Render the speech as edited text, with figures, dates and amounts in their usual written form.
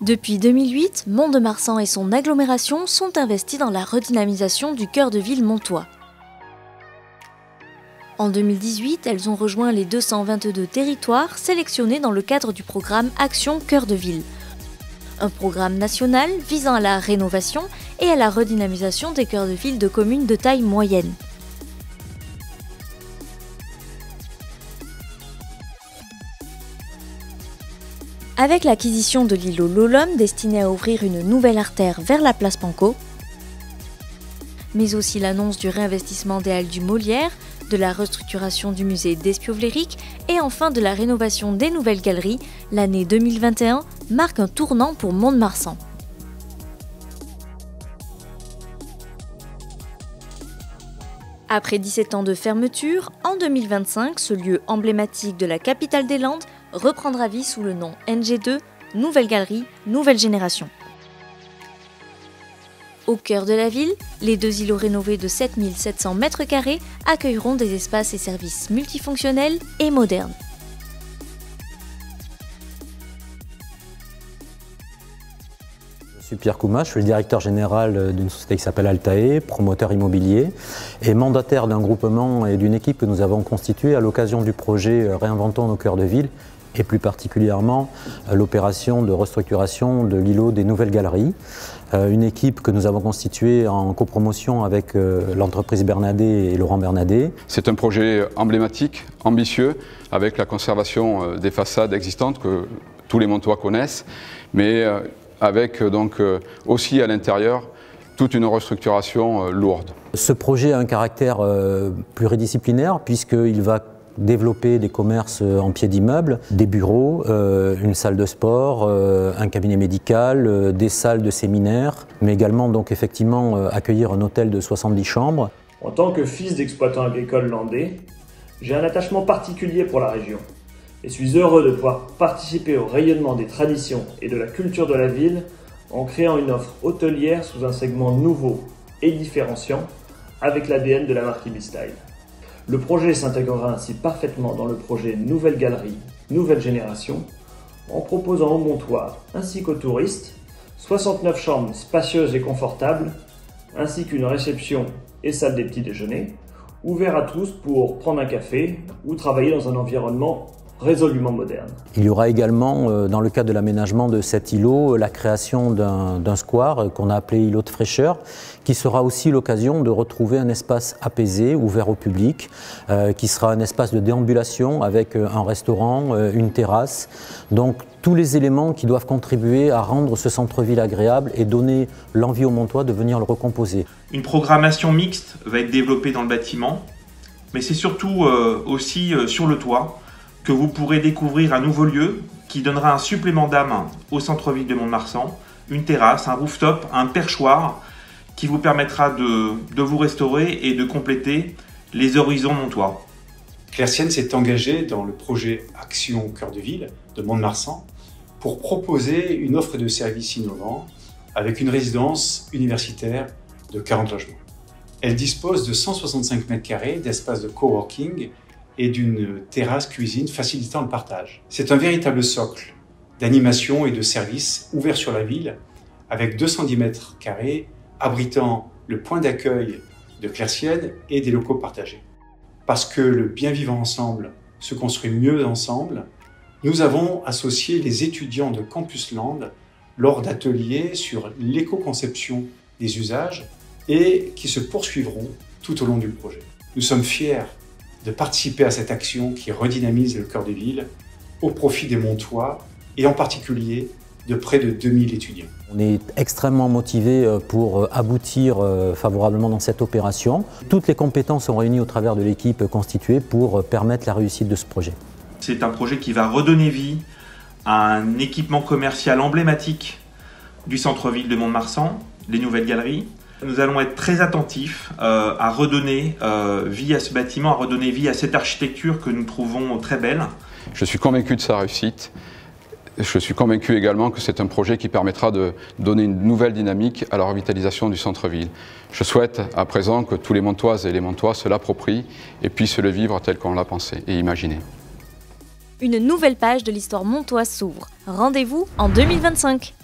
Depuis 2008, Mont-de-Marsan et son agglomération sont investis dans la redynamisation du cœur de ville montois. En 2018, elles ont rejoint les 222 territoires sélectionnés dans le cadre du programme Action Cœur de Ville. Un programme national visant à la rénovation et à la redynamisation des cœurs de ville de communes de taille moyenne. Avec l'acquisition de l'îlot Lolom destiné à ouvrir une nouvelle artère vers la place Panko, mais aussi l'annonce du réinvestissement des Halles du Molière, de la restructuration du musée d'Espiau-Vlerick et enfin de la rénovation des nouvelles galeries, l'année 2021 marque un tournant pour Mont-de-Marsan. Après 17 ans de fermeture, en 2025, ce lieu emblématique de la capitale des Landes reprendra vie sous le nom NG2, Nouvelle Galerie, Nouvelle Génération. Au cœur de la ville, les deux îlots rénovés de 7700 m² accueilleront des espaces et services multifonctionnels et modernes. Je suis Pierre Coumat, je suis le directeur général d'une société qui s'appelle Altae, promoteur immobilier, et mandataire d'un groupement et d'une équipe que nous avons constituée à l'occasion du projet Réinventons nos cœurs de ville, et plus particulièrement l'opération de restructuration de l'îlot des Nouvelles Galeries. Une équipe que nous avons constituée en copromotion avec l'entreprise Bernadet et Laurent Bernadet. C'est un projet emblématique, ambitieux, avec la conservation des façades existantes que tous les Montois connaissent, mais avec donc aussi à l'intérieur toute une restructuration lourde. Ce projet a un caractère pluridisciplinaire puisqu'il va développer des commerces en pied d'immeuble, des bureaux, une salle de sport, un cabinet médical, des salles de séminaire, mais également donc effectivement accueillir un hôtel de 70 chambres. En tant que fils d'exploitants agricoles landais, j'ai un attachement particulier pour la région et suis heureux de pouvoir participer au rayonnement des traditions et de la culture de la ville en créant une offre hôtelière sous un segment nouveau et différenciant avec l'ADN de la marque Ibis-Style. Le projet s'intégrera ainsi parfaitement dans le projet Nouvelle Galerie, Nouvelle Génération, en proposant aux Montois ainsi qu'aux touristes 69 chambres spacieuses et confortables, ainsi qu'une réception et salle des petits déjeuners, ouverts à tous pour prendre un café ou travailler dans un environnement résolument moderne. Il y aura également, dans le cadre de l'aménagement de cet îlot, la création d'un square qu'on a appelé îlot de fraîcheur, qui sera aussi l'occasion de retrouver un espace apaisé, ouvert au public, qui sera un espace de déambulation avec un restaurant, une terrasse. Donc tous les éléments qui doivent contribuer à rendre ce centre-ville agréable et donner l'envie aux Montois de venir le recomposer. Une programmation mixte va être développée dans le bâtiment, mais c'est surtout aussi sur le toit que vous pourrez découvrir un nouveau lieu qui donnera un supplément d'âme au centre-ville de Mont-de-Marsan, une terrasse, un rooftop, un perchoir qui vous permettra de vous restaurer et de compléter les horizons montois. Claircienne s'est engagée dans le projet Action Cœur de Ville de Mont-de-Marsan pour proposer une offre de services innovants avec une résidence universitaire de 40 logements. Elle dispose de 165 m² d'espace de coworking et d'une terrasse cuisine facilitant le partage. C'est un véritable socle d'animation et de services ouvert sur la ville avec 210 m² abritant le point d'accueil de Claircienne et des locaux partagés. Parce que le bien vivre ensemble se construit mieux ensemble, nous avons associé les étudiants de Campus Land lors d'ateliers sur l'éco-conception des usages et qui se poursuivront tout au long du projet. Nous sommes fiers de participer à cette action qui redynamise le cœur de ville au profit des Montois et en particulier de près de 2000 étudiants. On est extrêmement motivés pour aboutir favorablement dans cette opération. Toutes les compétences sont réunies au travers de l'équipe constituée pour permettre la réussite de ce projet. C'est un projet qui va redonner vie à un équipement commercial emblématique du centre-ville de Mont-de-Marsan, les Nouvelles Galeries. Nous allons être très attentifs à redonner vie à ce bâtiment, à redonner vie à cette architecture que nous trouvons très belle. Je suis convaincu de sa réussite. Je suis convaincu également que c'est un projet qui permettra de donner une nouvelle dynamique à la revitalisation du centre-ville. Je souhaite à présent que tous les Montoises et les Montois se l'approprient et puissent le vivre tel qu'on l'a pensé et imaginé. Une nouvelle page de l'histoire montoise s'ouvre. Rendez-vous en 2025.